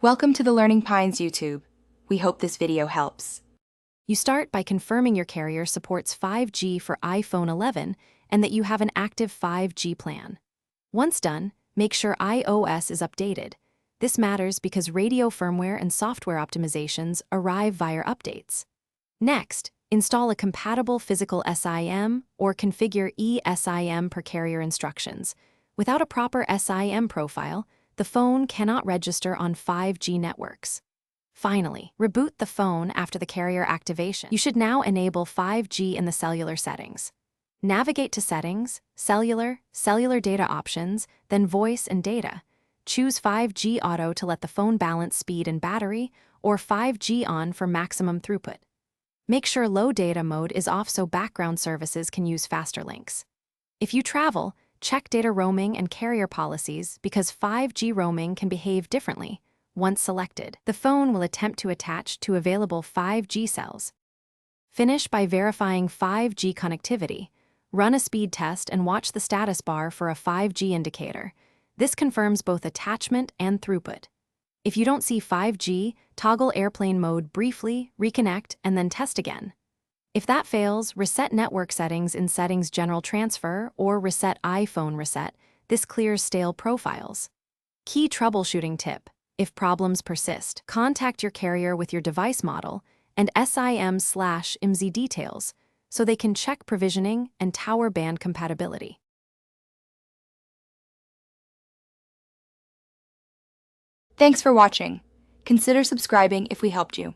Welcome to the Learning Pines YouTube. We hope this video helps. You start by confirming your carrier supports 5G for iPhone 11 and that you have an active 5G plan. Once done, make sure iOS is updated. This matters because radio firmware and software optimizations arrive via updates. Next, install a compatible physical SIM or configure eSIM per carrier instructions. Without a proper SIM profile, the phone cannot register on 5G networks. Finally, reboot the phone after the carrier activation. You should now enable 5G in the cellular settings. Navigate to Settings, Cellular Data Options, then Voice and Data. Choose 5G Auto to let the phone balance speed and battery, or 5G On for maximum throughput. Make sure Low Data Mode is off so background services can use faster links. If you travel, check data roaming and carrier policies because 5G roaming can behave differently. Once selected, the phone will attempt to attach to available 5G cells. Finish by verifying 5G connectivity. Run a speed test and watch the status bar for a 5G indicator. This confirms both attachment and throughput. If you don't see 5G, toggle airplane mode briefly, reconnect, and then test again. If that fails, reset network settings in Settings General Transfer or Reset iPhone Reset. This clears stale profiles. Key troubleshooting tip: if problems persist, contact your carrier with your device model and SIM/IMSI details so they can check provisioning and tower band compatibility. Thanks for watching. Consider subscribing if we helped you.